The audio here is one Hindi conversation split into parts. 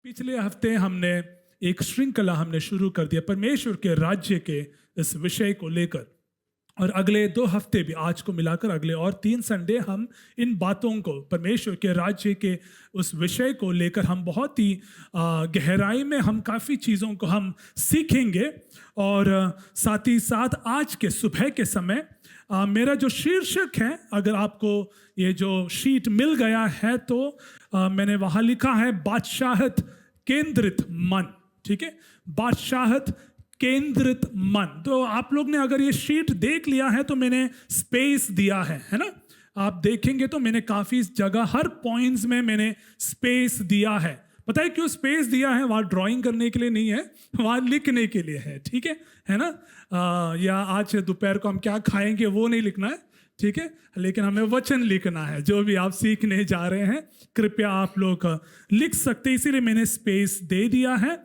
पिछले हफ्ते हमने एक श्रृंखला हमने शुरू कर दिया परमेश्वर के राज्य के इस विषय को लेकर, और अगले 2 हफ्ते भी, आज को मिलाकर अगले और 3 संडे हम इन बातों को, परमेश्वर के राज्य के उस विषय को लेकर हम बहुत ही गहराई में हम काफ़ी चीज़ों को हम सीखेंगे। और साथ ही साथ आज के सुबह के समय मेरा जो शीर्षक है, अगर आपको ये जो शीट मिल गया है तो मैंने वहाँ लिखा है बादशाहत केंद्रित मन। ठीक है, बादशाहत केंद्रित मन। तो आप लोग ने अगर ये शीट देख लिया है तो मैंने स्पेस दिया है ना। आप देखेंगे तो मैंने काफ़ी जगह हर पॉइंट्स में मैंने स्पेस दिया है। पता है क्यों स्पेस दिया है? वहाँ ड्राइंग करने के लिए नहीं है, वहाँ लिखने के लिए है। ठीक है ना। या आज दोपहर को हम क्या खाएंगे वो नहीं लिखना है, ठीक है, लेकिन हमें वचन लिखना है। जो भी आप सीखने जा रहे हैं कृपया आप लोग लिख सकते हैं, इसीलिए मैंने स्पेस दे दिया है।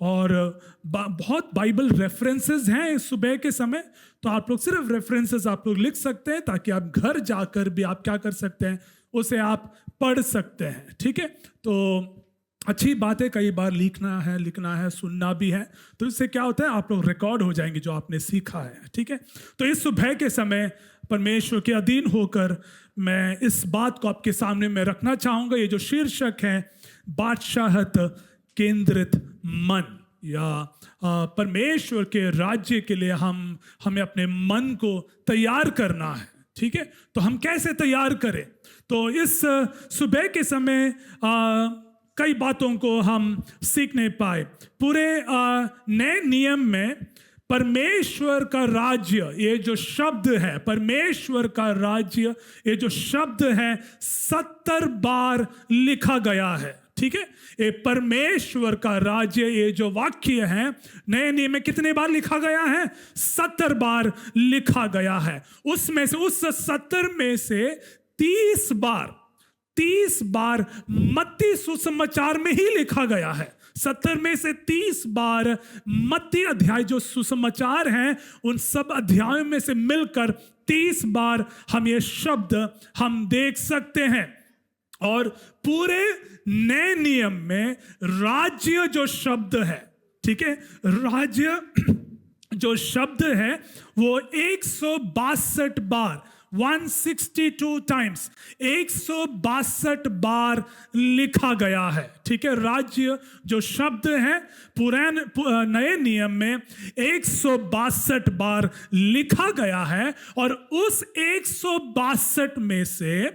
और बहुत बाइबल रेफरेंसेस हैं इस सुबह के समय, तो आप लोग सिर्फ रेफरेंसेस आप लोग लिख सकते हैं ताकि आप घर जाकर भी आप क्या कर सकते हैं, उसे आप पढ़ सकते हैं। ठीक है, तो अच्छी बात है, कई बार लिखना है, सुनना भी है, तो इससे क्या होता है आप लोग रिकॉर्ड हो जाएंगे जो आपने सीखा है। ठीक है, तो इस सुबह के समय परमेश्वर के अधीन होकर मैं इस बात को आपके सामने में रखना चाहूँगा। ये जो शीर्षक है बादशाहत केंद्रित मन, या परमेश्वर के राज्य के लिए हमें अपने मन को तैयार करना है। ठीक है, तो हम कैसे तैयार करें? तो इस सुबह के समय कई बातों को हम सीखने पाए। पूरे नए नियम में परमेश्वर का राज्य, ये जो शब्द है परमेश्वर का राज्य, ये जो शब्द है 70 बार लिखा गया है। ठीक है, ये परमेश्वर का राज्य, ये जो वाक्य है नए नियम में कितने बार लिखा गया है? 70 बार लिखा गया है। उसमें से, उस 70 में से 30 बार मत्ती सुसमाचार में ही लिखा गया है। 70 में से 30 बार मत्ती अध्याय जो सुसमाचार हैं उन सब अध्यायों में से मिलकर 30 बार हम ये शब्द हम देख सकते हैं। और पूरे नए नियम में राज्य जो शब्द है, ठीक है, राज्य जो शब्द है वो 162 बार, 162 टाइम्स, 162 बार लिखा गया है। ठीक है, राज्य जो शब्द है नए नियम में 162 बार लिखा गया है। और उस 162 में से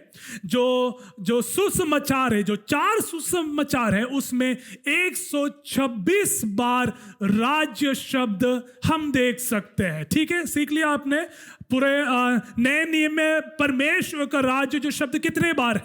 जो सुसमाचार है, जो 4 सुसमाचार है, उसमें 126 बार राज्य शब्द हम देख सकते हैं। ठीक है, सीख लिया आपने। पूरे नए नियम में परमेश्वर का राज्य जो शब्द कितने बार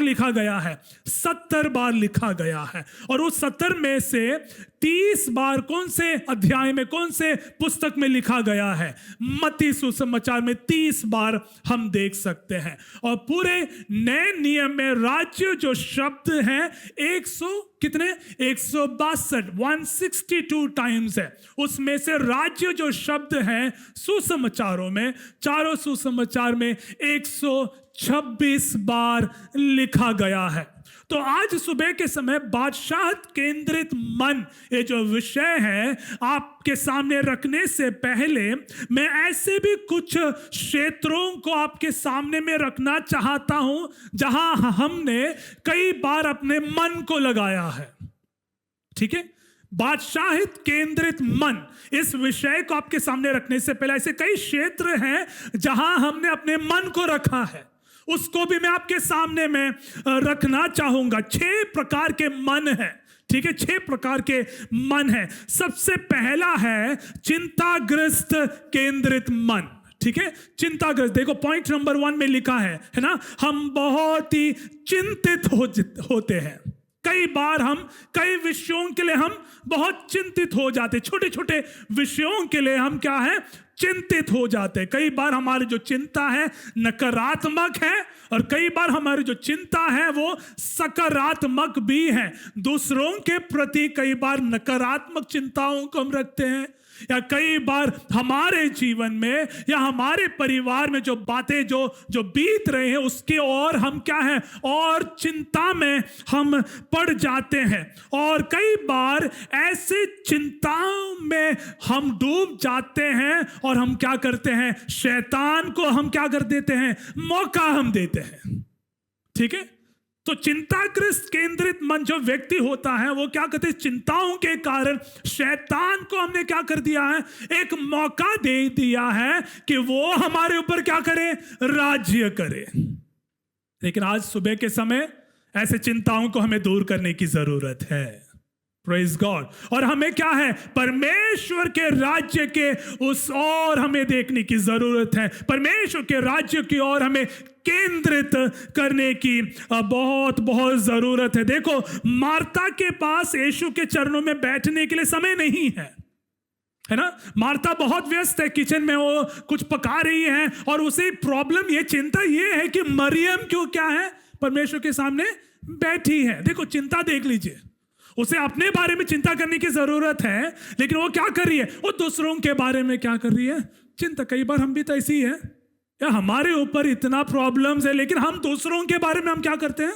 लिखा गया है? 70 बार लिखा गया है। और उस 70 में से 30 बार कौन से अध्याय में, कौन से पुस्तक में लिखा गया है? मत्ती सुसमाचार में 30 बार हम देख सकते हैं। और पूरे नए नियम में राज्य जो शब्द है 162 टाइम्स है। उसमें से राज्य जो शब्द है सुसमाचारों में, 4 सुसमाचार में 126 बार लिखा गया है। तो आज सुबह के समय बादशाहत केंद्रित मन, ये जो विषय है आपके सामने रखने से पहले मैं ऐसे भी कुछ क्षेत्रों को आपके सामने में रखना चाहता हूं जहां हमने कई बार अपने मन को लगाया है। ठीक है, बादशाहत केंद्रित मन, इस विषय को आपके सामने रखने से पहले ऐसे कई क्षेत्र हैं जहां हमने अपने मन को रखा है, उसको भी मैं आपके सामने में रखना चाहूंगा। 6 प्रकार के मन है। ठीक है, 6 प्रकार के मन है। सबसे पहला है चिंताग्रस्त केंद्रित मन। ठीक है, चिंताग्रस्त, देखो पॉइंट नंबर 1 में लिखा है ना, हम बहुत ही चिंतित होते हैं। कई बार हम कई विषयों के लिए हम बहुत चिंतित हो जाते, छोटे छोटे विषयों के लिए हम क्या है, चिंतित हो जाते। कई बार हमारी जो चिंता है नकारात्मक है, और कई बार हमारी जो चिंता है वो सकारात्मक भी है। दूसरों के प्रति कई बार नकारात्मक चिंताओं को हम रखते हैं, या कई बार हमारे जीवन में या हमारे परिवार में जो बातें जो बीत रहे हैं उसके और हम क्या है और चिंता में हम पड़ जाते हैं, और कई बार ऐसे चिंताओं में हम डूब जाते हैं और हम क्या करते हैं, शैतान को हम क्या कर देते हैं, मौका हम देते हैं। ठीक है, तो चिंताग्रस्त केंद्रित मन जो व्यक्ति होता है वो क्या कहते हैं, चिंताओं के कारण शैतान को हमने क्या कर दिया है, एक मौका दे दिया है कि वो हमारे ऊपर क्या करे, राज्य करे। लेकिन आज सुबह के समय ऐसे चिंताओं को हमें दूर करने की जरूरत है। Praise God. और हमें क्या है, परमेश्वर के राज्य के उस और हमें देखने की जरूरत है, परमेश्वर के राज्य की ओर हमें केंद्रित करने की बहुत बहुत जरूरत है। देखो, मार्था के पास यीशु के चरणों में बैठने के लिए समय नहीं है ना। मार्था बहुत व्यस्त है, किचन में वो कुछ पका रही है, और उसे प्रॉब्लम ये, चिंता ये है कि मरियम क्यों क्या है, परमेश्वर के सामने बैठी है। देखो, चिंता देख लीजिए, उसे अपने बारे में चिंता करने की जरूरत है, लेकिन वो क्या कर रही है, वो दूसरों के बारे में क्या कर रही है, चिंता। कई बार हम भी तो ऐसी है, या हमारे ऊपर इतना प्रॉब्लम्स है, लेकिन हम दूसरों के बारे में हम क्या करते हैं,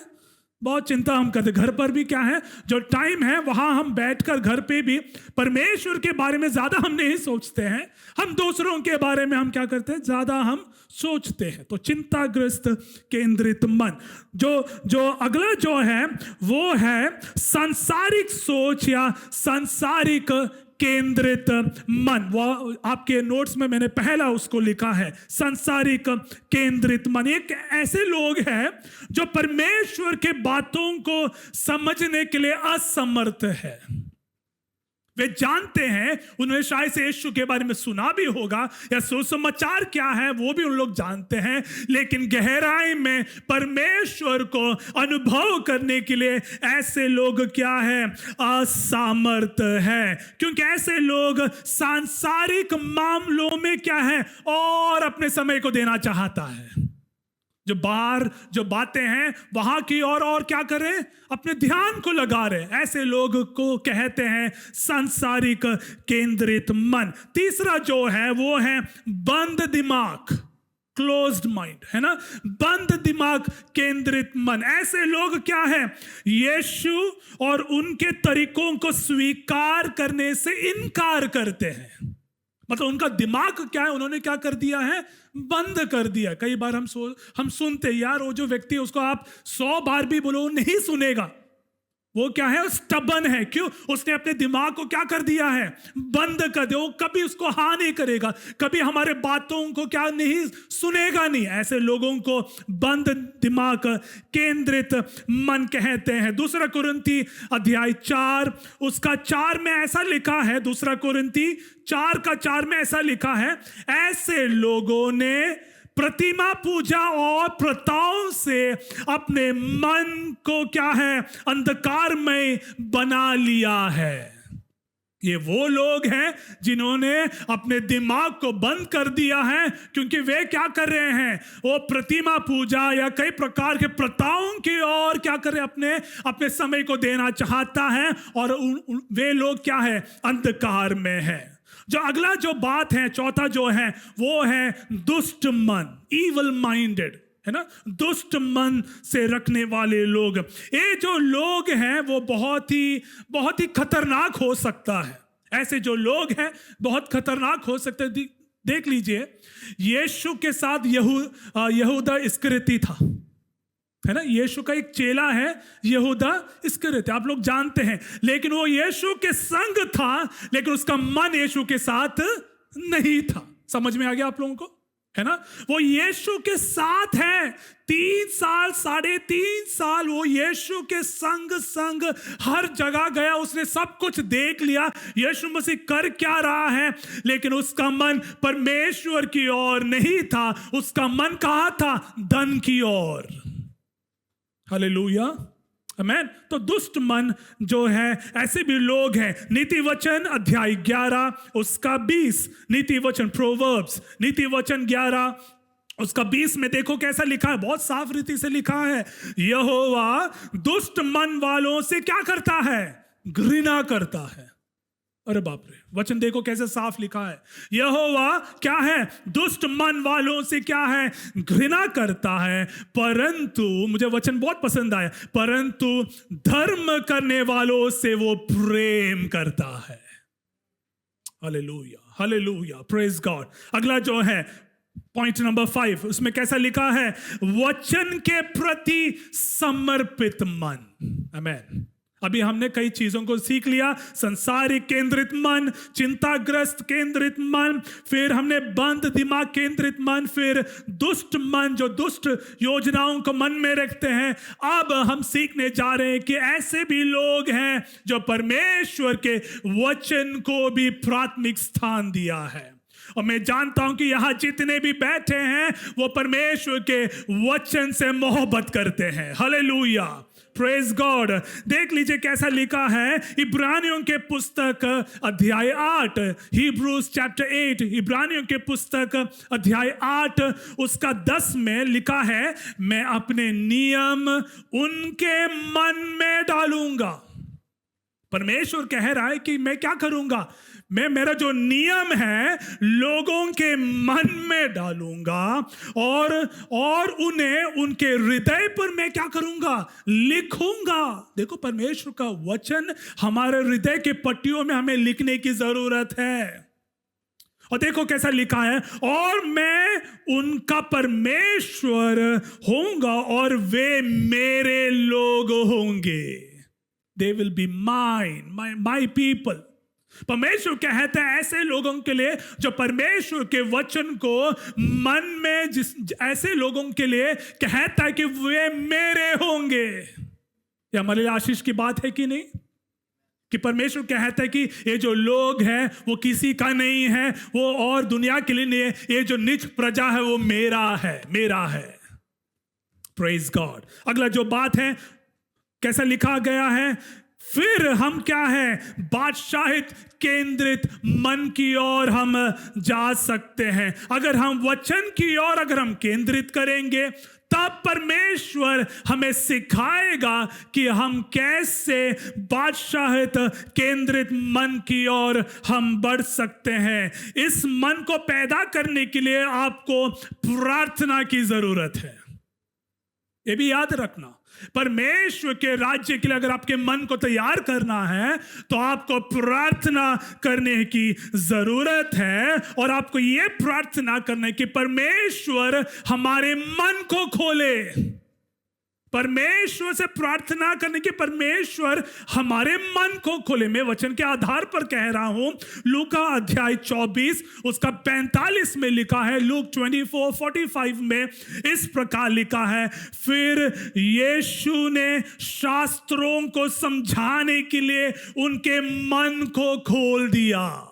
बहुत चिंता हम करते। घर पर भी क्या है, जो टाइम है वहां हम बैठकर घर पे भी परमेश्वर के बारे में ज्यादा हम नहीं सोचते हैं, हम दूसरों के बारे में हम क्या करते हैं, ज्यादा हम सोचते हैं। तो चिंताग्रस्त केंद्रित मन। जो अगला जो है वो है सांसारिक सोच या सांसारिक केंद्रित मन। वो आपके नोट्स में मैंने पहला उसको लिखा है, सांसारिक केंद्रित मन। एक ऐसे लोग हैं जो परमेश्वर के बातों को समझने के लिए असमर्थ है। वे जानते हैं, उन्होंने शायद से यीशु के बारे में सुना भी होगा, या सुसमाचार क्या है वो भी उन लोग जानते हैं, लेकिन गहराई में परमेश्वर को अनुभव करने के लिए ऐसे लोग क्या है, असमर्थ है। क्योंकि ऐसे लोग सांसारिक मामलों में क्या है, और अपने समय को देना चाहता है। जो बाहर जो बातें हैं वहां की और क्या करें, अपने ध्यान को लगा रहे। ऐसे लोग को कहते हैं सांसारिक केंद्रित मन। तीसरा जो है वो है बंद दिमाग, क्लोज्ड माइंड, है ना, बंद दिमाग केंद्रित मन। ऐसे लोग क्या है, यीशु और उनके तरीकों को स्वीकार करने से इनकार करते हैं। मतलब उनका दिमाग क्या है, उन्होंने क्या कर दिया है, बंद कर दिया। कई बार हम सुनते, यार वो जो व्यक्ति है उसको आप 100 बार भी बोलो नहीं सुनेगा, वो क्या है, स्टबन है। क्यों? उसने अपने दिमाग को क्या कर दिया है, बंद कर दिया। वो कभी उसको हाँ नहीं करेगा, कभी हमारे बातों को क्या नहीं सुनेगा नहीं। ऐसे लोगों को बंद दिमाग केंद्रित मन कहते हैं। दूसरा कुरिन्थी अध्याय 4 उसका 4 में ऐसा लिखा है, दूसरा कुरिन्थी 4 का 4 में ऐसा लिखा है, ऐसे लोगों ने प्रतिमा पूजा और प्रथाओं से अपने मन को क्या है, अंधकार में बना लिया है। ये वो लोग हैं जिन्होंने अपने दिमाग को बंद कर दिया है, क्योंकि वे क्या कर रहे हैं, वो प्रतिमा पूजा या कई प्रकार के प्रथाओं की ओर क्या कर रहे हैं, अपने समय को देना चाहता है, और वे लोग क्या है, अंधकार में है। जो अगला जो बात है, चौथा जो है वो है दुष्ट मन, इवल माइंडेड, है ना, दुष्ट मन से रखने वाले लोग। ये जो लोग हैं वो बहुत ही खतरनाक हो सकता है। ऐसे जो लोग हैं बहुत खतरनाक हो सकते हैं। देख लीजिए, यीशु के साथ यहूदा इस्करियोती था, है ना, यीशु का एक चेला है यहूदा इस्करियोती, आप लोग जानते हैं। लेकिन वो यीशु के संग था, लेकिन उसका मन यीशु के साथ नहीं था। समझ में आ गया आप लोगों को, है ना। वो यीशु के साथ है, 3 साल 3.5 साल वो यीशु के संग हर जगह गया, उसने सब कुछ देख लिया यीशु मसीह कर क्या रहा है, लेकिन उसका मन परमेश्वर की ओर नहीं था, उसका मन कहाँ था, धन की ओर। हालेलुया, आमेन। तो दुष्ट मन जो है, ऐसे भी लोग हैं। नीति वचन अध्याय 11 उसका 20, नीति वचन प्रोवर्ब्स नीति वचन 11 उसका 20 में देखो कैसा लिखा है, बहुत साफ रीति से लिखा है, यहोवा दुष्ट मन वालों से क्या करता है, घृणा करता है। अरे बाप रे, वचन देखो कैसे साफ लिखा है। यहोवा क्या है? दुष्ट मन वालों से क्या है? घृणा करता है, परंतु, मुझे वचन बहुत पसंद आया, परंतु धर्म करने वालों से वो प्रेम करता है। Hallelujah, hallelujah, praise God. अगला जो है पॉइंट नंबर 5, उसमें कैसा लिखा है? वचन के प्रति समर्पित मन। आमेन। अभी हमने कई चीजों को सीख लिया। संसारिक केंद्रित मन, चिंताग्रस्त केंद्रित मन, फिर हमने बंद दिमाग केंद्रित मन, फिर दुष्ट मन जो दुष्ट योजनाओं को मन में रखते हैं। अब हम सीखने जा रहे हैं कि ऐसे भी लोग हैं जो परमेश्वर के वचन को भी प्राथमिक स्थान दिया है। और मैं जानता हूं कि यहां जितने भी बैठे हैं वो परमेश्वर के वचन से मोहब्बत करते हैं। Hallelujah, praise God. देख लीजिए कैसा लिखा है इब्रानियों के पुस्तक अध्याय 8, हिब्रूज चैप्टर 8, इब्रानियों के पुस्तक अध्याय 8 उसका 10 में लिखा है, मैं अपने नियम उनके मन में डालूंगा। परमेश्वर कह रहा है कि मैं क्या करूंगा? मैं मेरा जो नियम है लोगों के मन में डालूंगा और उन्हें उनके हृदय पर मैं क्या करूंगा? लिखूंगा। देखो, परमेश्वर का वचन हमारे हृदय के पट्टियों में हमें लिखने की जरूरत है। और देखो कैसा लिखा है, और मैं उनका परमेश्वर होऊंगा और वे मेरे लोग होंगे। They will be mine, my people. परमेश्वर कहता है ऐसे लोगों के लिए जो परमेश्वर के वचन को मन में, ऐसे लोगों के लिए कहता है कि वे मेरे होंगे। ये हमारे लिए आशीष की बात है कि नहीं? कि परमेश्वर कहता है कि ये जो लोग हैं वो किसी का नहीं है, वो और दुनिया के लिए नहीं है, ये जो निज प्रजा है वो मेरा है, मेरा है। Praise God. अगला जो बात है कैसा लिखा गया है, फिर हम क्या है? बादशाहित केंद्रित मन की ओर हम जा सकते हैं। अगर हम वचन की ओर अगर हम केंद्रित करेंगे तब परमेश्वर हमें सिखाएगा कि हम कैसे बादशाहित केंद्रित मन की ओर हम बढ़ सकते हैं। इस मन को पैदा करने के लिए आपको प्रार्थना की जरूरत है। ये भी याद रखना, परमेश्वर के राज्य के लिए अगर आपके मन को तैयार करना है तो आपको प्रार्थना करने की जरूरत है। और आपको यह प्रार्थना करना कि परमेश्वर हमारे मन को खोले। परमेश्वर से प्रार्थना करने की परमेश्वर हमारे मन को खोले। मैं वचन के आधार पर कह रहा हूं। लूका अध्याय 24 उसका 45 में लिखा है, लूक 24:45 में इस प्रकार लिखा है, फिर यीशु ने शास्त्रों को समझाने के लिए उनके मन को खोल दिया।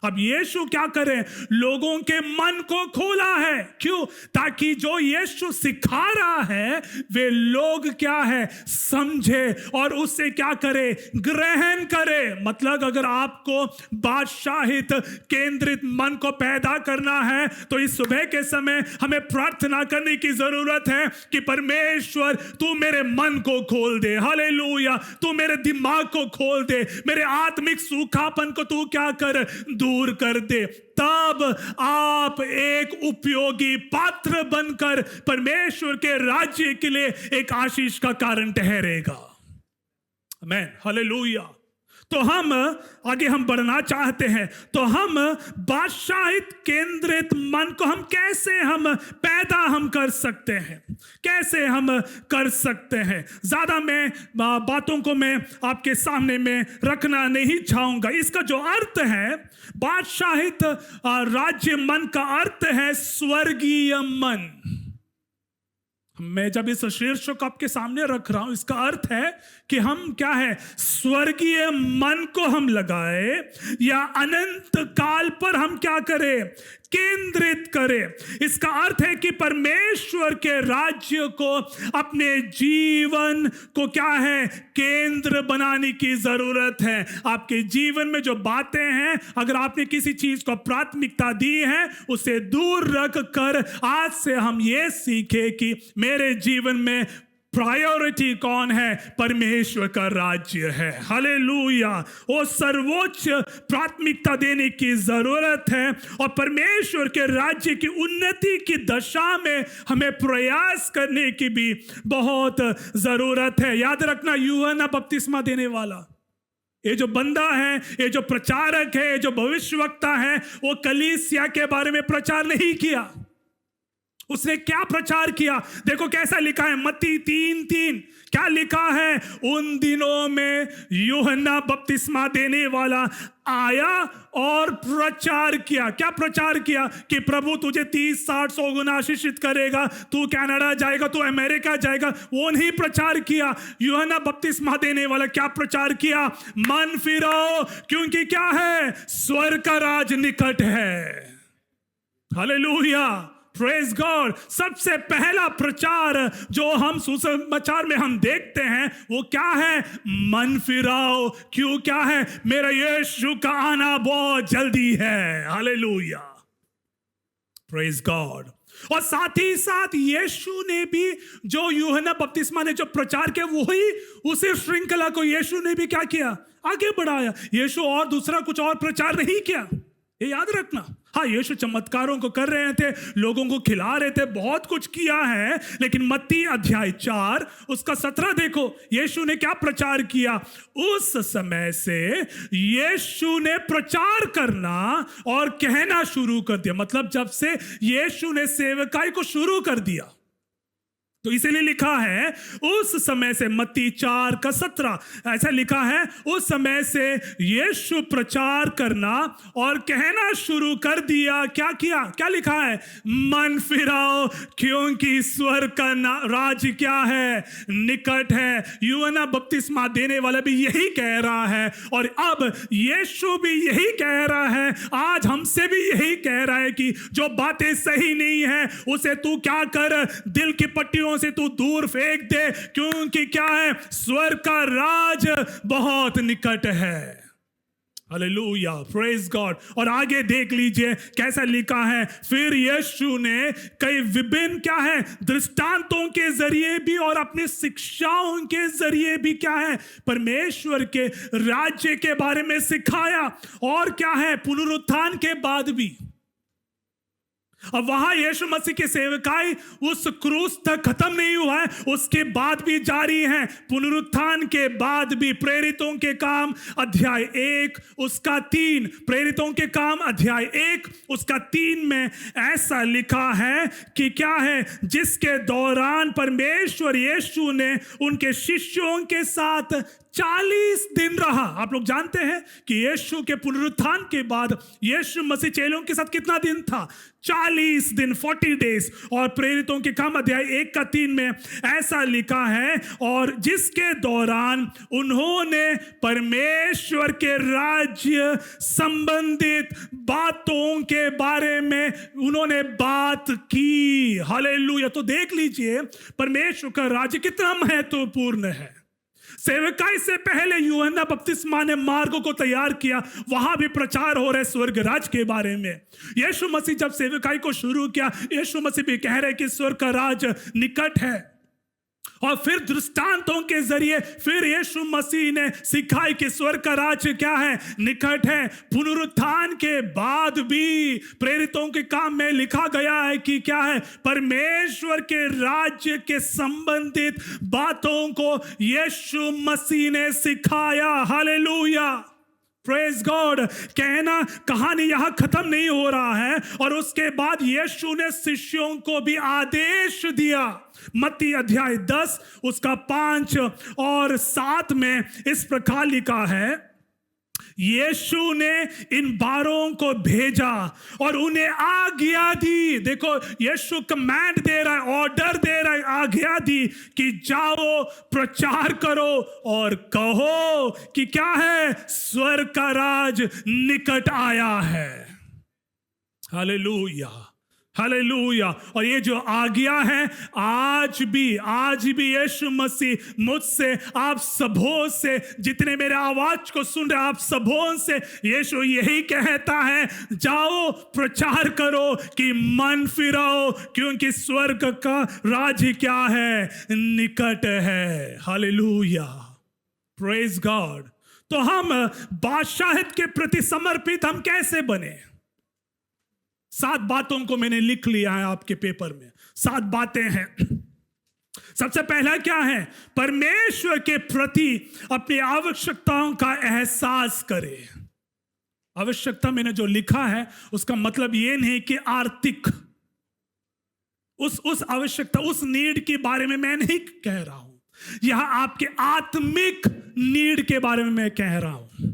अब यीशु क्या करे? लोगों के मन को खोला है। क्यों? ताकि जो यीशु सिखा रहा है वे लोग क्या है? समझे और उससे क्या करे? ग्रहण करे। मतलब अगर आपको बादशाहित केंद्रित मन को पैदा करना है तो इस सुबह के समय हमें प्रार्थना करने की जरूरत है कि परमेश्वर तू मेरे मन को खोल दे। हालेलुया। तू मेरे दिमाग को खोल दे, मेरे आत्मिक सूखापन को तू क्या कर? दूर कर दे। तब आप एक उपयोगी पात्र बनकर परमेश्वर के राज्य के लिए एक आशीष का कारण ठहरेगा। आमीन, हालेलुया। तो हम आगे हम बढ़ना चाहते हैं तो हम बादशाहित केंद्रित मन को हम कैसे हम पैदा हम कर सकते हैं? कैसे हम कर सकते हैं? ज्यादा मैं बातों को मैं आपके सामने में रखना नहीं चाहूंगा। इसका जो अर्थ है बादशाहित राज्य मन का अर्थ है स्वर्गीय मन। मैं जब इस शीर्षक आपके सामने रख रहा हूं इसका अर्थ है कि हम क्या है? स्वर्गीय मन को हम लगाए या अनंत काल पर हम क्या करें? केंद्रित करें। इसका अर्थ है कि परमेश्वर के राज्य को अपने जीवन को क्या है? केंद्र बनाने की जरूरत है। आपके जीवन में जो बातें हैं, अगर आपने किसी चीज को प्राथमिकता दी है उसे दूर रख कर आज से हम ये सीखे कि मेरे जीवन में प्रायोरिटी कौन है? परमेश्वर का राज्य है। हालेलुया। वो सर्वोच्च प्राथमिकता देने की जरूरत है और परमेश्वर के राज्य की उन्नति की दशा में हमें प्रयास करने की भी बहुत जरूरत है। याद रखना, यूहन्ना बपतिस्मा देने वाला, ये जो बंदा है, ये जो प्रचारक है, ये जो भविष्यवक्ता है, वो कलीसिया के बारे में प्रचार नहीं किया। उसने क्या प्रचार किया? देखो कैसा लिखा है मत्ती 3:3। क्या लिखा है? उन दिनों में यूहन्ना बपतिस्मा देने वाला आया और प्रचार किया। क्या प्रचार किया? कि प्रभु तुझे 30, 60, 100 गुना आशीषित करेगा, तू कनाडा जाएगा, तू अमेरिका जाएगा। वो नहीं प्रचार किया। यूहन्ना बपतिस्मा देने वाला क्या प्रचार किया? मन फिरो, क्योंकि क्या है? स्वर्ग का राज निकट है। Hallelujah, praise God. सबसे पहला प्रचार जो हम सुसमाचार में हम देखते हैं वो क्या है? मन फिराओ। क्यों? क्या है? मेरा यीशु का आना बहुत जल्दी है। Hallelujah, praise God. और साथ ही साथ यीशु ने भी, जो यूहन्ना बपतिस्मा ने जो प्रचार किया, वही उसी श्रृंखला को यीशु ने भी क्या किया? आगे बढ़ाया। यीशु और दूसरा कुछ और प्रचार नहीं किया, ये याद रखना। हाँ, यीशु चमत्कारों को कर रहे थे, लोगों को खिला रहे थे, बहुत कुछ किया है। लेकिन मत्ती अध्याय 4 उसका 17 देखो, यीशु ने क्या प्रचार किया? उस समय से यीशु ने प्रचार करना और कहना शुरू कर दिया। मतलब जब से यीशु ने सेवकाई को शुरू कर दिया, तो इसीलिए लिखा है उस समय से, मत्ती 4 का 17 ऐसा लिखा है, उस समय से यीशु प्रचार करना और कहना शुरू कर दिया। क्या किया? क्या लिखा है? मन फिराओ, क्योंकि स्वर्ग का राज क्या है? निकट है। यूहन्ना बपतिस्मा देने वाला भी यही कह रहा है और अब यीशु भी यही कह रहा है। आज हमसे भी यही कह रहा है कि जो बातें सही नहीं है उसे तू क्या कर? दिल की पट्टियों से तू दूर फेंक दे, क्योंकि क्या है? स्वर्ग का राज बहुत निकट है। Hallelujah, praise God. और आगे देख लीजिए कैसा लिखा है। फिर यीशु ने कई विभिन्न क्या है? दृष्टांतों के जरिए भी और अपनी शिक्षाओं के जरिए भी क्या है? परमेश्वर के राज्य के बारे में सिखाया। और क्या है? पुनरुत्थान के बाद भी। अब वहां यीशु मसीह की सेवकाई उस क्रूस तक खत्म नहीं हुआ है, उसके बाद भी जारी है। पुनरुत्थान के बाद भी प्रेरितों के काम अध्याय 1 उसका 3, प्रेरितों के काम अध्याय 1 उसका 3 में ऐसा लिखा है कि क्या है? जिसके दौरान परमेश्वर यीशु ने उनके शिष्यों के साथ 40 दिन रहा। आप लोग जानते हैं कि यीशु के पुनरुत्थान के बाद यीशु मसीह चेलों के साथ कितना दिन था? 40 दिन, 40 डेज। और प्रेरितों के काम अध्याय 1 का 3 में ऐसा लिखा है, और जिसके दौरान उन्होंने परमेश्वर के राज्य संबंधित बातों के बारे में उन्होंने बात की। हालेलुया। तो देख लीजिए परमेश्वर का राज्य कितना महत्वपूर्ण है। सेवकाई से पहले यूहन्ना बपतिस्मा ने मार्गों को तैयार किया, वहां भी प्रचार हो रहा है स्वर्ग राज के बारे में। यीशु मसीह जब सेवकाई को शुरू किया, यीशु मसीह भी कह रहे कि स्वर्ग का राज निकट है। और फिर दृष्टांतों के जरिए फिर यीशु मसीह ने सिखाई कि स्वर्ग का राज्य क्या है? निकट है। पुनरुत्थान के बाद भी प्रेरितों के काम में लिखा गया है कि क्या है? परमेश्वर के राज्य के संबंधित बातों को यीशु मसीह ने सिखाया। Hallelujah, praise God. कहना कहानी यहां खत्म नहीं हो रहा है। और उसके बाद यीशु ने शिष्यों को भी आदेश दिया। मत्ती अध्याय 10 उसका 5 और 7 में इस प्रकार लिखा है, यीशु ने इन 12 को भेजा और उन्हें आज्ञा दी। देखो यीशु कमांड दे रहा है, ऑर्डर दे रहा है, आज्ञा दी कि जाओ प्रचार करो और कहो कि क्या है? स्वर्ग का राज निकट आया है। Hallelujah, hallelujah. और ये जो आज्ञा है आज भी यीशु मसीह मुझसे, आप सबों से, जितने मेरे आवाज को सुन रहे आप सबों से यीशु यही कहता है, जाओ प्रचार करो कि मन फिराओ, क्योंकि स्वर्ग का राज्य क्या है, निकट है। Hallelujah, praise God. तो हम बादशाहत के प्रति समर्पित हम कैसे बने? 7 बातों को मैंने लिख लिया है आपके पेपर में। 7 बातें हैं। सबसे पहला क्या है? परमेश्वर के प्रति अपनी आवश्यकताओं का एहसास करें। आवश्यकता मैंने जो लिखा है उसका मतलब ये नहीं कि आर्थिक उस आवश्यकता, उस नीड के बारे में मैं नहीं कह रहा हूं। यह आपके आत्मिक नीड के बारे में मैं कह रहा हूं।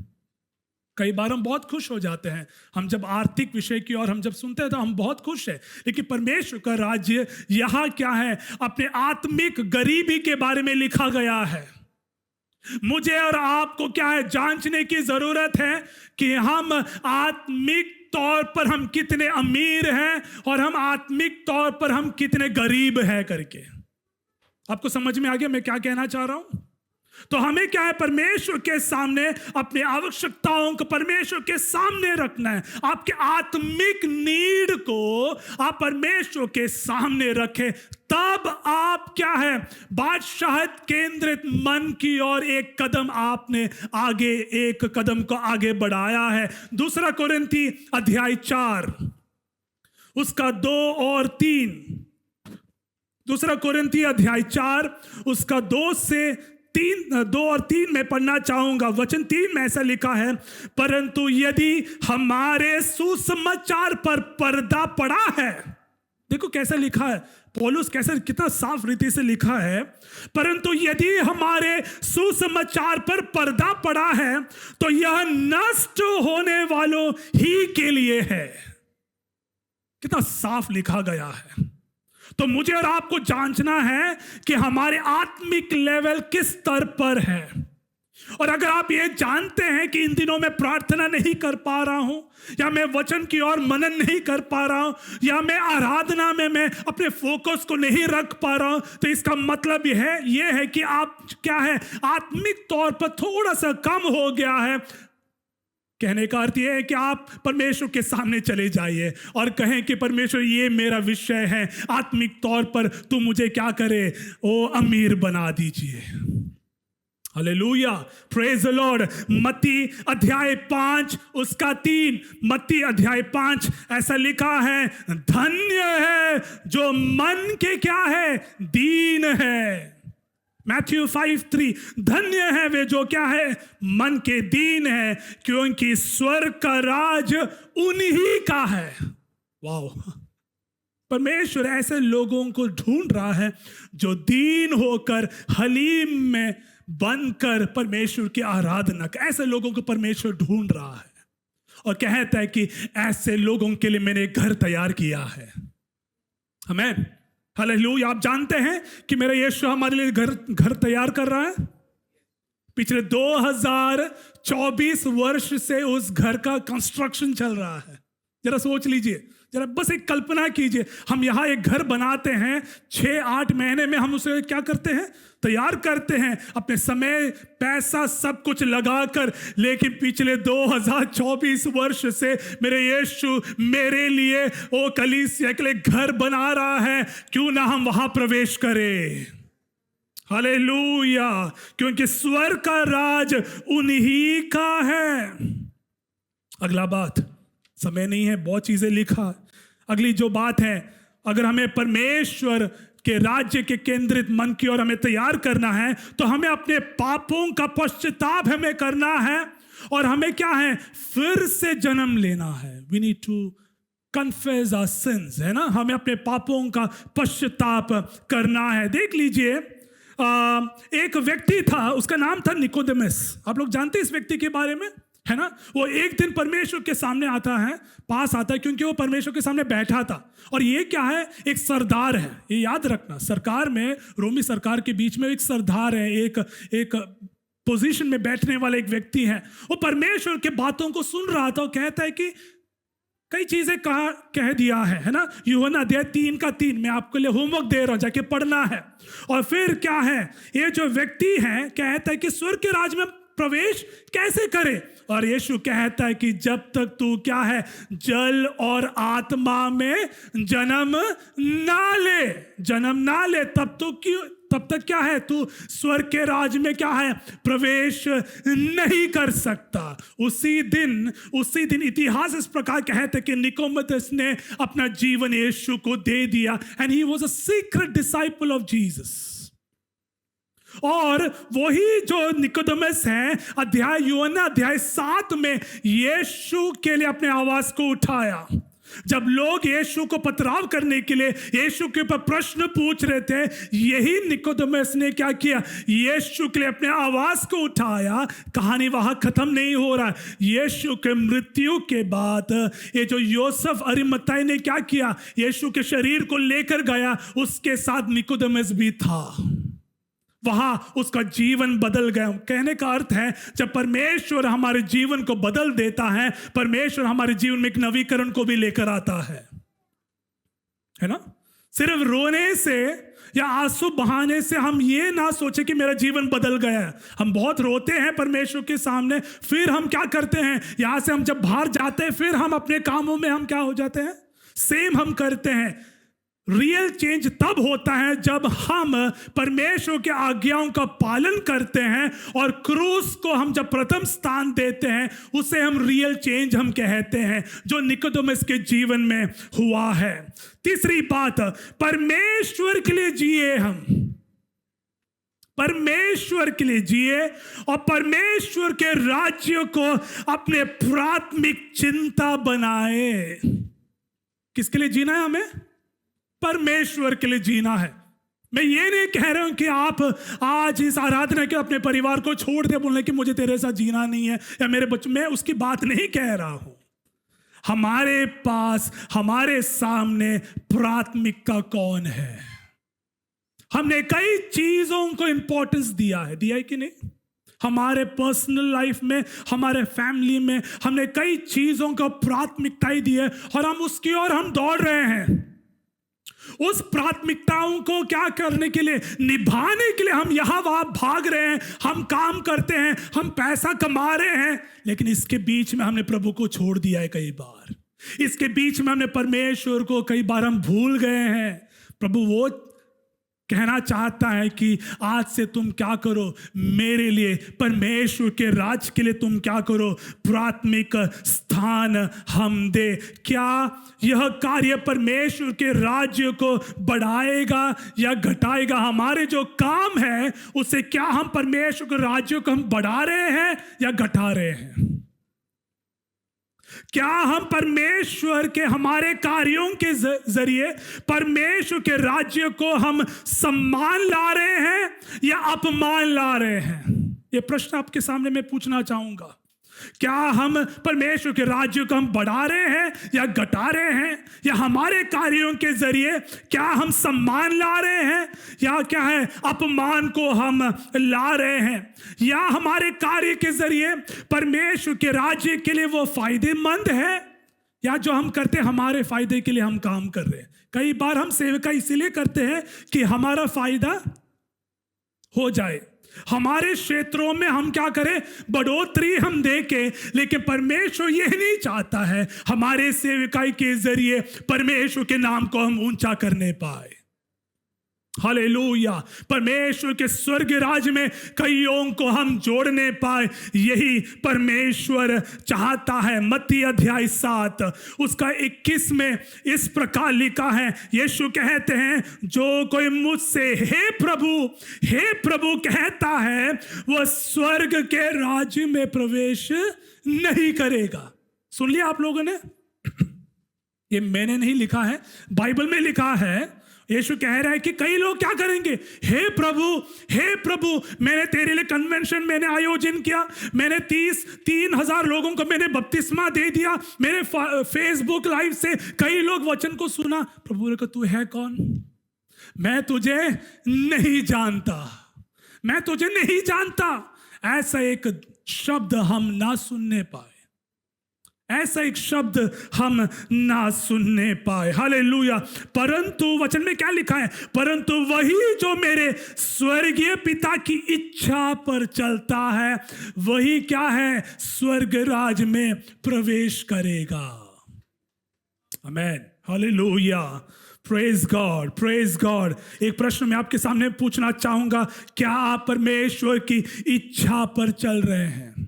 कई बार हम बहुत खुश हो जाते हैं, हम जब आर्थिक विषय की और हम जब सुनते हैं तो हम बहुत खुश हैं, लेकिन परमेश्वर का राज्य यहां क्या है? अपने आत्मिक गरीबी के बारे में लिखा गया है। मुझे और आपको क्या है? जांचने की जरूरत है कि हम आत्मिक तौर पर हम कितने अमीर हैं और हम आत्मिक तौर पर हम कितने गरीब हैं करके। आपको समझ में आ गया मैं क्या कहना चाह रहा हूं? तो हमें क्या है? परमेश्वर के सामने अपनी आवश्यकताओं को परमेश्वर के सामने रखना है। आपके आत्मिक नीड को आप परमेश्वर के सामने रखें, तब आप क्या है? बादशाहत केंद्रित मन की ओर एक कदम आपने आगे, एक कदम को आगे बढ़ाया है। 2 कोरिन्थी अध्याय 4 उसका 2 और 3। 2 कोरिन्थी अध्याय 4 उसका 2 और 3 में पढ़ना चाहूंगा। वचन 3 में ऐसा लिखा है, परंतु यदि हमारे सुसमाचार पर पर्दा पड़ा है। देखो कैसा लिखा है पौलुस, कैसे कितना साफ रीति से लिखा है, परंतु यदि हमारे सुसमाचार पर पर्दा पड़ा है तो यह नष्ट होने वालों ही के लिए है। कितना साफ लिखा गया है। तो मुझे और आपको जांचना है कि हमारे आत्मिक लेवल किस स्तर पर है। और अगर आप ये जानते हैं कि इन दिनों मैं प्रार्थना नहीं कर पा रहा हूं, या मैं वचन की ओर मनन नहीं कर पा रहा हूं, या मैं आराधना में मैं अपने फोकस को नहीं रख पा रहा हूं, तो इसका मतलब यह है कि आप क्या है? आत्मिक तौर पर थोड़ा सा कम हो गया है। कहने का अर्थ यह है कि आप परमेश्वर के सामने चले जाइए और कहें कि परमेश्वर ये मेरा विषय है, आत्मिक तौर पर तू मुझे क्या करे? ओ अमीर बना दीजिए। Hallelujah, praise the Lord. मत्ती अध्याय 5 उसका 3, मत्ती अध्याय 5 ऐसा लिखा है, धन्य है जो मन के क्या है? दीन है। मैथ्यू 5:3, धन्य है वे जो क्या है? मन के दीन है, क्योंकि स्वर्ग का राज उन्हीं का है। वाओ, परमेश्वर ऐसे लोगों को ढूंढ रहा है जो दीन होकर हलीम में बनकर परमेश्वर की आराधना, ऐसे लोगों को परमेश्वर ढूंढ रहा है और कहता है कि ऐसे लोगों के लिए मैंने घर तैयार किया है। आमीन, हालेलुया। आप जानते हैं कि मेरा यीशु हमारे लिए घर तैयार कर रहा है। पिछले 2024 वर्ष से उस घर का कंस्ट्रक्शन चल रहा है। जरा सोच लीजिए, जरा बस एक कल्पना कीजिए, हम यहाँ एक घर बनाते हैं, 6-8 महीने में हम उसे क्या करते हैं? तैयार करते हैं, अपने समय, पैसा सब कुछ लगाकर। लेकिन पिछले 2024 वर्ष से मेरे यीशु मेरे लिए, ओ कलीसिया के लिए घर बना रहा है। क्यों ना हम वहां प्रवेश करें? हालेलुया, क्योंकि स्वर्ग का राज उन्हीं का है। अगला बात, समय नहीं है, बहुत चीजें लिखा। अगली जो बात है, अगर हमें परमेश्वर के राज्य के केंद्रित मन की ओर हमें तैयार करना है तो हमें अपने पापों का पश्चाताप हमें करना है और हमें क्या है? फिर से जन्म लेना है। We need to confess our sins, है ना? हमें अपने पापों का पश्चाताप करना है। देख लीजिए, एक व्यक्ति था, उसका नाम था निकोदेमस। आप लोग जानते हैं इस व्यक्ति के बारे में, है ना? वो एक दिन परमेश्वर के सामने पास आता है, क्योंकि वो परमेश्वर के सामने बैठा था। और ये क्या है? एक सरदार है। ये याद रखना, सरकार में, रोमी सरकार के बीच में एक सरदार है, एक पोजीशन में बैठने वाला एक व्यक्ति है। वो परमेश्वर के बातों को सुन रहा था और कहता है कि कई चीजें कह दिया है ना। यूहन्ना अध्याय 3:3 मैं आपके लिए होमवर्क दे रहा हूं, जाके पढ़ना है। और फिर क्या है, ये जो व्यक्ति है कहता है कि स्वर्ग के राज में प्रवेश कैसे करे, और यीशु कहता है कि जब तक तू क्या है, जल और आत्मा में जन्म ना ले तब तक क्या है, तू स्वर्ग के राज में क्या है, प्रवेश नहीं कर सकता। उसी दिन इतिहास इस प्रकार कहते कि निकोदेमुस ने अपना जीवन यीशु को दे दिया, and he was a secret disciple of Jesus. और वही जो निकोदेमुस है, यूहन्ना अध्याय 7 में यीशु के लिए अपने आवाज को उठाया। जब लोग यीशु को पथराव करने के लिए यीशु के ऊपर प्रश्न पूछ रहे थे, यही निकोदेमुस ने क्या किया, यीशु के लिए अपने आवाज को उठाया। कहानी वहां खत्म नहीं हो रहा। यीशु के मृत्यु के बाद ये जो योसेफ अरिमथाई ने क्या किया, यीशु के शरीर को लेकर गया, उसके साथ निकोदेमुस भी था। वहां उसका जीवन बदल गया। कहने का अर्थ है, जब परमेश्वर हमारे जीवन को बदल देता है, परमेश्वर हमारे जीवन में एक नवीकरण को भी लेकर आता है ना। सिर्फ रोने से या आंसू बहाने से हम ये ना सोचे कि मेरा जीवन बदल गया है। हम बहुत रोते हैं परमेश्वर के सामने, फिर हम क्या करते हैं, यहां से हम जब बाहर जाते हैं, फिर हम अपने कामों में हम क्या हो जाते हैं, सेम हम करते हैं। रियल चेंज तब होता है जब हम परमेश्वर के आज्ञाओं का पालन करते हैं, और क्रूस को हम जब प्रथम स्थान देते हैं, उसे हम रियल चेंज हम कहते हैं, जो निकोदेमुस के जीवन में हुआ है। तीसरी बात, परमेश्वर के लिए जिए। हम परमेश्वर के लिए जिए और परमेश्वर के राज्य को अपने प्राथमिक चिंता बनाए। किसके लिए जीना है? हमें परमेश्वर के लिए जीना है। मैं ये नहीं कह रहा हूं कि आप आज इस आराधना के अपने परिवार को छोड़ दे, बोलने कि मुझे तेरे साथ जीना नहीं है, या मेरे बच्चे, मैं उसकी बात नहीं कह रहा हूं। हमारे पास, हमारे सामने प्राथमिकता कौन है? हमने कई चीजों को इंपॉर्टेंस दिया है कि नहीं? हमारे पर्सनल लाइफ में, हमारे फैमिली में हमने कई चीजों को प्राथमिकता दी है, और हम उसकी ओर हम दौड़ रहे हैं। उस प्राथमिकताओं को क्या करने के लिए, निभाने के लिए हम यहां वहां भाग रहे हैं, हम काम करते हैं, हम पैसा कमा रहे हैं, लेकिन इसके बीच में हमने प्रभु को छोड़ दिया है। कई बार इसके बीच में हमने परमेश्वर को कई बार हम भूल गए हैं। प्रभु वो कहना चाहता है कि आज से तुम क्या करो, मेरे लिए, परमेश्वर के राज के लिए तुम क्या करो, प्राथमिक स्थान हम दे। क्या यह कार्य परमेश्वर के राज्य को बढ़ाएगा या घटाएगा? हमारे जो काम है उसे क्या हम परमेश्वर के राज्य को हम बढ़ा रहे हैं या घटा रहे हैं? क्या हम परमेश्वर के हमारे कार्यों के जरिए परमेश्वर के राज्य को हम सम्मान ला रहे हैं या अपमान ला रहे हैं? ये प्रश्न आपके सामने मैं पूछना चाहूंगा। क्या हम परमेश्वर के राज्य को हम बढ़ा रहे हैं या घटा रहे हैं? या हमारे कार्यों के जरिए क्या हम सम्मान ला रहे हैं या क्या है, अपमान को हम ला रहे हैं? या हमारे कार्य के जरिए परमेश्वर के राज्य के लिए वो फायदेमंद है, या जो हम करते हैं हमारे फायदे के लिए हम काम कर रहे हैं? कई बार हम सेवका इसीलिए करते हैं कि हमारा फायदा हो जाए, हमारे क्षेत्रों में हम क्या करें, बढ़ोतरी हम देखें, लेकिन परमेश्वर यह नहीं चाहता है हमारे सेवकाई के जरिए परमेश्वर के नाम को हम ऊंचा करने पाए। हालेलुया। परमेश्वर के स्वर्ग राज में कईयों को हम जोड़ने पाए, यही परमेश्वर चाहता है। मत्ती अध्याय 7 उसका 21 में इस प्रकार लिखा है, यीशु कहते हैं, जो कोई मुझसे हे प्रभु कहता है, वह स्वर्ग के राज्य में प्रवेश नहीं करेगा। सुन लिया आप लोगों ने? ये मैंने नहीं लिखा है, बाइबल में लिखा है। यीशु कह रहा है कि कई लोग क्या करेंगे, हे प्रभु मैंने तेरे लिए कन्वेंशन मैंने आयोजन किया, मैंने 3,000 लोगों को मैंने बपतिस्मा दे दिया, मेरे फेसबुक लाइव से कई लोग वचन को सुना। प्रभु ने कहा, तू है कौन? मैं तुझे नहीं जानता। ऐसा एक शब्द हम ना सुनने पाए, ऐसा एक शब्द हम ना सुनने पाए। हालेलुया। परंतु वचन में क्या लिखा है? परंतु वही जो मेरे स्वर्गीय पिता की इच्छा पर चलता है वही क्या है? स्वर्ग राज में प्रवेश करेगा। Amen. Hallelujah. Praise God, praise God. एक प्रश्न मैं आपके सामने पूछना चाहूंगा, क्या आप परमेश्वर की इच्छा पर चल रहे हैं?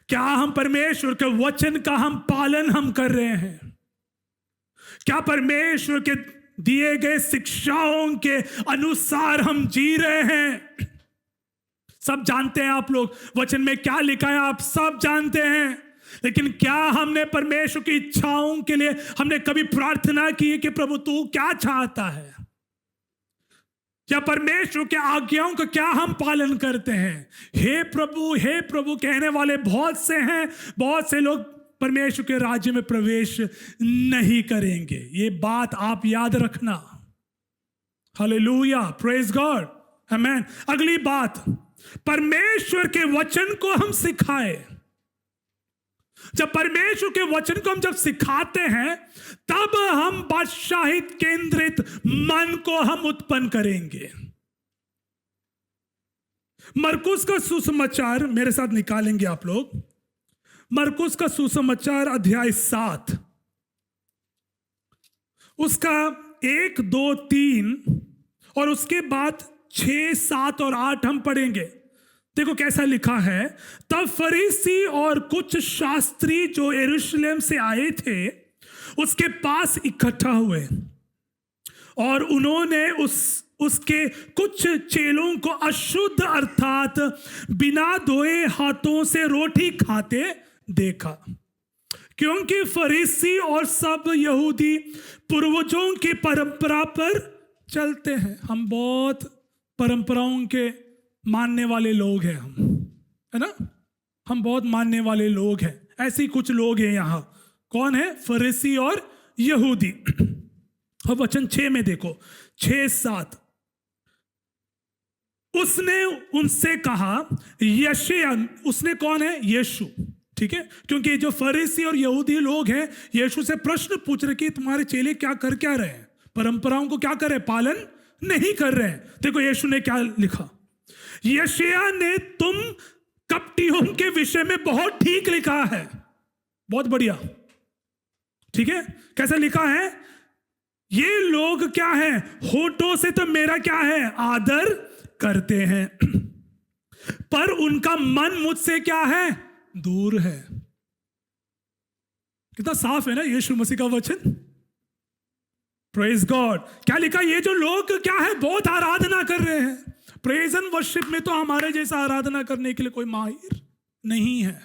क्या हम परमेश्वर के वचन का हम पालन हम कर रहे हैं? क्या परमेश्वर के दिए गए शिक्षाओं के अनुसार हम जी रहे हैं? सब जानते हैं आप लोग, वचन में क्या लिखा है आप सब जानते हैं, लेकिन क्या हमने परमेश्वर की इच्छाओं के लिए हमने कभी प्रार्थना की कि प्रभु तू क्या चाहता है? क्या परमेश्वर के आज्ञाओं का क्या हम पालन करते हैं? हे प्रभु कहने वाले बहुत से हैं, बहुत से लोग परमेश्वर के राज्य में प्रवेश नहीं करेंगे। ये बात आप याद रखना। हालेलुया, प्रेज गॉड, आमेन। अगली बात, परमेश्वर के वचन को हम सिखाए। जब परमेश्वर के वचन को हम जब सिखाते हैं तब हम बादशाहित केंद्रित मन को हम उत्पन्न करेंगे। मरकुस का सुसमाचार मेरे साथ निकालेंगे आप लोग। मरकुस का सुसमाचार अध्याय 7 उसका 1, 2, 3 और उसके बाद 6, 7 और 8 हम पढ़ेंगे। देखो कैसा लिखा है। तब फरीसी और कुछ शास्त्री जो यरूशलेम से आए थे उसके पास इकट्ठा हुए और उन्होंने उसके कुछ चेलों को अशुद्ध अर्थात बिना धोए हाथों से रोटी खाते देखा, क्योंकि फरीसी और सब यहूदी पूर्वजों की परंपरा पर चलते हैं। हम बहुत परंपराओं के मानने वाले लोग हैं, हम, है ना? हम बहुत मानने वाले लोग हैं। ऐसे ही कुछ लोग हैं यहाँ। कौन है? फरीसी और यहूदी। अब वचन 6 में देखो, 6, 7। उसने उनसे कहा, यशायाह, उसने कौन है? यीशु, ठीक है? क्योंकि जो फरीसी और यहूदी लोग हैं यीशु से प्रश्न पूछ रहे कि तुम्हारे चेले क्या रहे हैं? परंपराओं को क्या कर रहे हैं? पालन नहीं कर रहे हैं। देखो यीशु ने क्या लिखा। यशायाह ने तुम कपटियों के विषय में बहुत ठीक लिखा है। बहुत बढ़िया, ठीक है? कैसा लिखा है? ये लोग क्या है? होठों से तो मेरा क्या है? आदर करते हैं, पर उनका मन मुझसे क्या है? दूर है। कितना साफ है ना यीशु मसीह का वचन। Praise God. क्या लिखा? ये जो लोग क्या है? बहुत आराधना कर रहे हैं। प्रेज एंड वर्शिप में तो हमारे जैसा आराधना करने के लिए कोई माहिर नहीं है,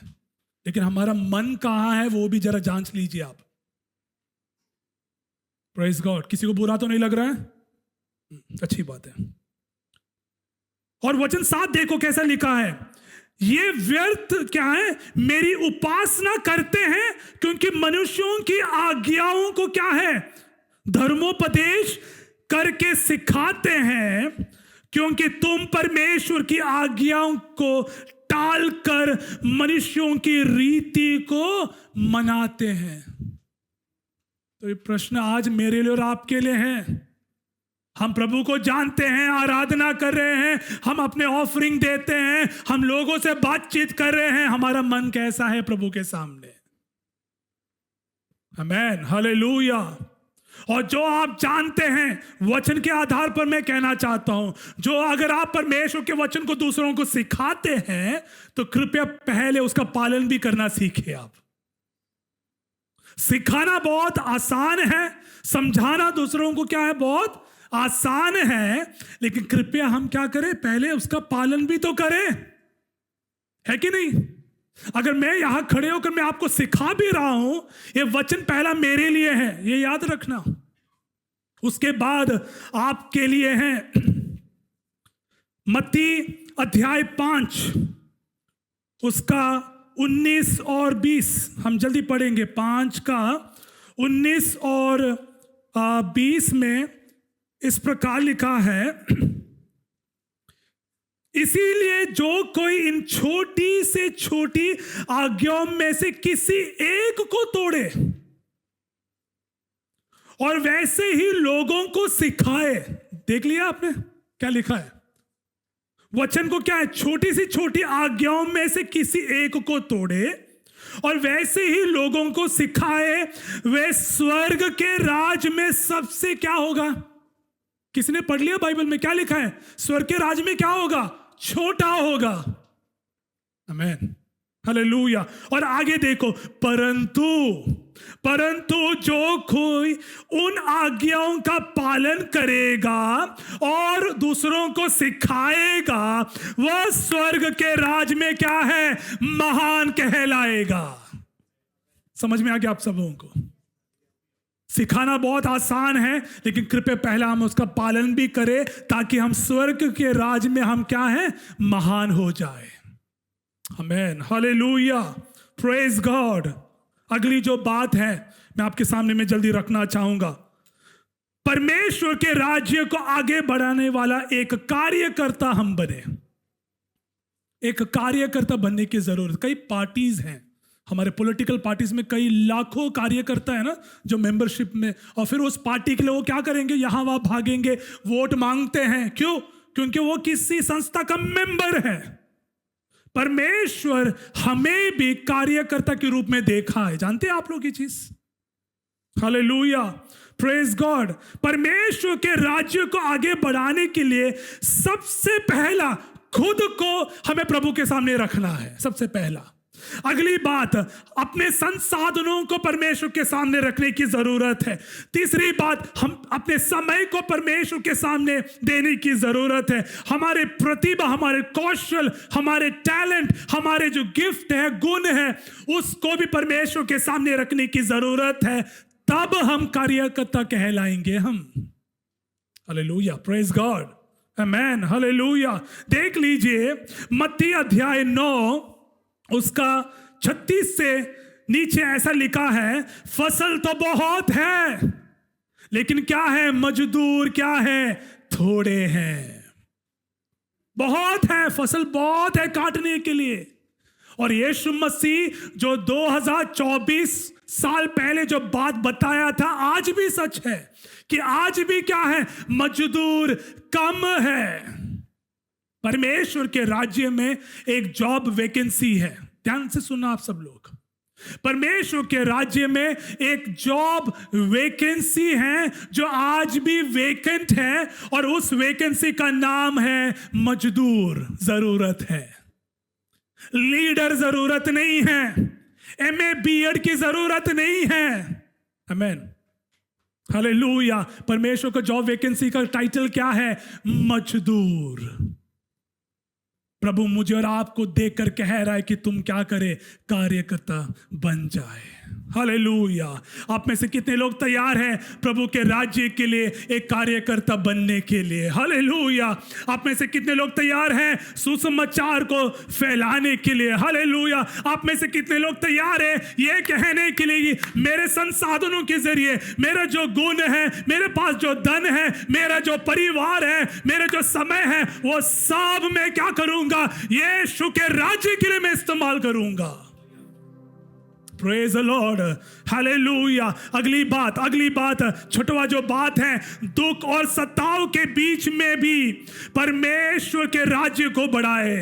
लेकिन हमारा मन कहाँ है वो भी जरा जांच लीजिए आप। Praise God. किसी को बुरा तो नहीं लग रहा है? अच्छी बात है। और वचन 7 देखो कैसा लिखा है। ये व्यर्थ क्या है? मेरी उपासना करते हैं, क्योंकि मनुष्यों की आज्ञाओं को क्या है? धर्मोपदेश करके सिखाते हैं, क्योंकि तुम परमेश्वर की आज्ञाओं को टालकर मनुष्यों की रीति को मनाते हैं। तो ये प्रश्न आज मेरे लिए और आपके लिए है। हम प्रभु को जानते हैं, आराधना कर रहे हैं, हम अपने ऑफरिंग देते हैं, हम लोगों से बातचीत कर रहे हैं, हमारा मन कैसा है प्रभु के सामने? आमेन, हालेलुया। और जो आप जानते हैं वचन के आधार पर मैं कहना चाहता हूं, जो अगर आप परमेश्वर के वचन को दूसरों को सिखाते हैं तो कृपया पहले उसका पालन भी करना सीखें। आप सिखाना बहुत आसान है, समझाना दूसरों को क्या है? बहुत आसान है, लेकिन कृपया हम क्या करें? पहले उसका पालन भी तो करें, है कि नहीं? अगर मैं यहां खड़े होकर मैं आपको सिखा भी रहा हूं, ये वचन पहला मेरे लिए है, ये याद रखना। उसके बाद आपके लिए है। मत्ती अध्याय 5 उसका 19 और 20 हम जल्दी पढ़ेंगे। 5 का 19 और 20 में इस प्रकार लिखा है। इसीलिए जो कोई इन छोटी से छोटी आज्ञाओं में से किसी एक को तोड़े और वैसे ही लोगों को सिखाए। देख लिया आपने क्या लिखा है वचन को? क्या है? छोटी सी छोटी आज्ञाओं में से किसी एक को तोड़े और वैसे ही लोगों को सिखाए, वे स्वर्ग के राज में सबसे क्या होगा? किसने पढ़ लिया बाइबल में? क्या लिखा है? स्वर्ग के राज में क्या होगा? छोटा होगा। आमीन, हालेलुया। और आगे देखो, परंतु जो कोई उन आज्ञाओं का पालन करेगा और दूसरों को सिखाएगा, वह स्वर्ग के राज में क्या है? महान कहलाएगा। समझ में आ गया आप सब लोगों को? सिखाना बहुत आसान है, लेकिन कृपया पहला हम उसका पालन भी करें ताकि हम स्वर्ग के राज में हम क्या हैं? महान हो जाए। आमीन, हालेलुया, प्रेज गॉड। अगली जो बात है मैं आपके सामने में जल्दी रखना चाहूंगा, परमेश्वर के राज्य को आगे बढ़ाने वाला एक कार्यकर्ता हम बने। एक कार्यकर्ता बनने की जरूरत। कई पार्टीज हैं हमारे, पॉलिटिकल पार्टीज में कई लाखों कार्यकर्ता है ना जो मेंबरशिप में, और फिर उस पार्टी के लिए वो क्या करेंगे? यहां वहां भागेंगे, वोट मांगते हैं। क्यों? क्योंकि वो किसी संस्था का मेंबर है। परमेश्वर हमें भी कार्यकर्ता के रूप में देखा है। जानते हैं आप लोग ये चीज? Hallelujah, praise God. परमेश्वर के राज्य को आगे बढ़ाने के लिए सबसे पहला खुद को हमें प्रभु के सामने रखना है, सबसे पहला। अगली बात, अपने संसाधनों को परमेश्वर के सामने रखने की जरूरत है। तीसरी बात, हम अपने समय को परमेश्वर के सामने देने की जरूरत है। हमारे प्रतिभा, हमारे कौशल, हमारे टैलेंट, हमारे जो गिफ्ट है, गुण है, उसको भी परमेश्वर के सामने रखने की जरूरत है। तब हम कार्यकर्ता कहलाएंगे हम। हालेलुया, प्रेज गॉड, आमेन, हालेलुया। देख लीजिए मत्ती अध्याय 9 उसका 36 से नीचे ऐसा लिखा है, फसल तो बहुत है लेकिन क्या है? मजदूर क्या है? थोड़े हैं। बहुत है, फसल बहुत है काटने के लिए। और यीशु मसीह जो 2024 साल पहले जो बात बताया था, आज भी सच है कि आज भी क्या है? मजदूर कम है। परमेश्वर के राज्य में एक जॉब वैकेंसी है। ध्यान से सुनना आप सब लोग, परमेश्वर के राज्य में एक जॉब वैकेंसी है जो आज भी वैकेंट है, और उस वैकेंसी का नाम है मजदूर। जरूरत है, लीडर जरूरत नहीं है, एमए बीएड की जरूरत नहीं है। आमीन, हालेलुया। परमेश्वर का जॉब वैकेंसी का टाइटल क्या है? मजदूर। प्रभु मुझे और आपको देखकर कह रहा है कि तुम क्या करे? कार्यकर्ता बन जाए। हालेलुया। आप में से कितने लोग तैयार हैं प्रभु के राज्य के लिए एक कार्यकर्ता बनने के लिए? हालेलुया। आप में से कितने लोग तैयार हैं सुसमाचार को फैलाने के लिए? हालेलुया। आप में से कितने लोग तैयार हैं ये कहने के लिए मेरे संसाधनों के जरिए, मेरा जो गुण है, मेरे पास जो धन है, मेरा जो परिवार है, मेरा जो समय है, वो सब मैं क्या करूंगा? यीशु के राज्य के लिए मैं इस्तेमाल करूंगा। Praise the Lord, hallelujah. अगली बात छठवा जो बात है, दुख और सताव के बीच में भी परमेश्वर के राज्य को बढ़ाए।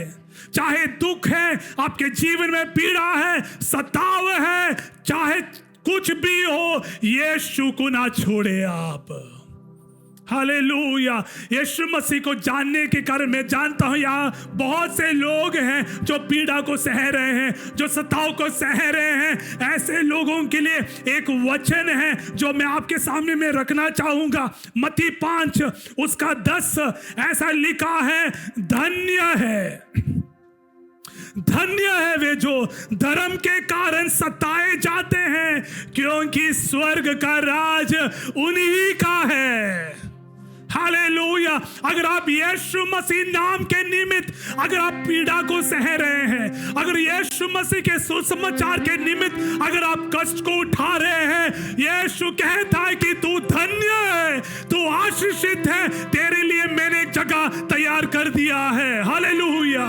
चाहे दुख है, आपके जीवन में पीड़ा है, सताव है, चाहे कुछ भी हो, यीशु को ना छोड़े आप। हालेलुया। यीशु मसीह को जानने के कारण मैं जानता हूं यहाँ बहुत से लोग हैं जो पीड़ा को सह रहे हैं, जो सताव को सह रहे हैं। ऐसे लोगों के लिए एक वचन है जो मैं आपके सामने में रखना चाहूंगा। मत्ती 5 उसका 10 ऐसा लिखा है, धन्य है वे जो धर्म के कारण सताए जाते हैं, क्योंकि स्वर्ग का राज उन्हीं का है। हालेलुया। अगर आप यीशु मसीह नाम के निमित्त अगर आप पीड़ा को सह रहे हैं, अगर यीशु मसीह के सुसमाचार के निमित्त अगर आप कष्ट को उठा रहे हैं, यीशु कहता है कि तू धन्य है, तू आशीषित है, तेरे लिए मैंने एक जगह तैयार कर दिया है। Hallelujah,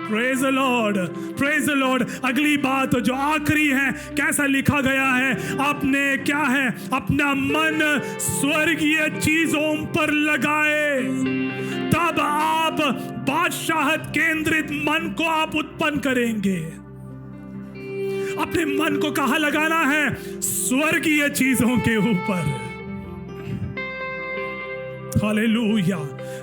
praise the Lord, praise the Lord. अगली बात जो आखिरी है, कैसा लिखा गया है, आपने क्या है, अपना मन स्वर्गीय चीजों पर लगाए, तब आप बादशाहत केंद्रित मन को आप उत्पन्न करेंगे। अपने मन को कहां लगाना है? स्वर्गीय चीजों के ऊपर। हालेलुया।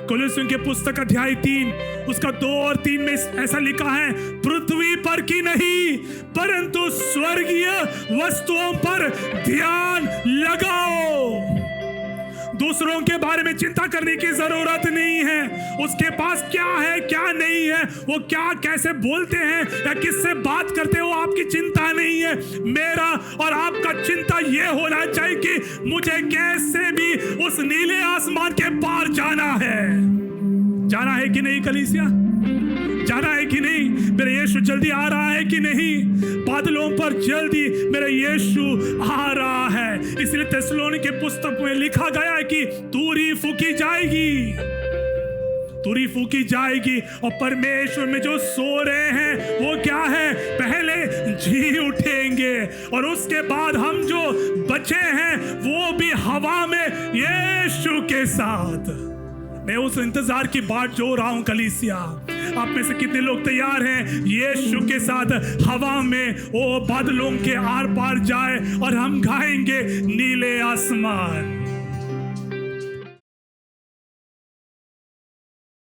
कोलोसियों के पुस्तक अध्याय 3 उसका 2 और 3 में ऐसा लिखा है, पृथ्वी पर की नहीं परंतु स्वर्गीय वस्तुओं पर ध्यान लगाओ। दूसरों के बारे में चिंता करने की जरूरत नहीं है, उसके पास क्या है क्या नहीं है, वो क्या कैसे बोलते हैं या किससे बात करते हो, आपकी चिंता नहीं है। मेरा और आपका चिंता ये होना चाहिए कि मुझे कैसे भी उस नीले आसमान के पार जाना है। जाना है कि नहीं कलीसिया? जाना है कि नहीं? मेरा यीशु जल्दी आ रहा है कि नहीं? बादलों पर जल्दी मेरा यीशु आ रहा है। इसलिए थिस्सलुनीके पुस्तक में लिखा गया है कि तुरही फूकी जाएगी, तुरही फूकी जाएगी, और परमेश्वर में जो सो रहे हैं वो क्या है? पहले जी उठेंगे, और उसके बाद हम जो बचे हैं वो भी हवा में यीशु के साथ। मैं उस इंतजार की बाट जो रहा हूं कलीसिया। आप में से कितने लोग तैयार हैं यीशु के साथ हवा में वो बादलों के आर पार जाए और हम गाएंगे नीले आसमान?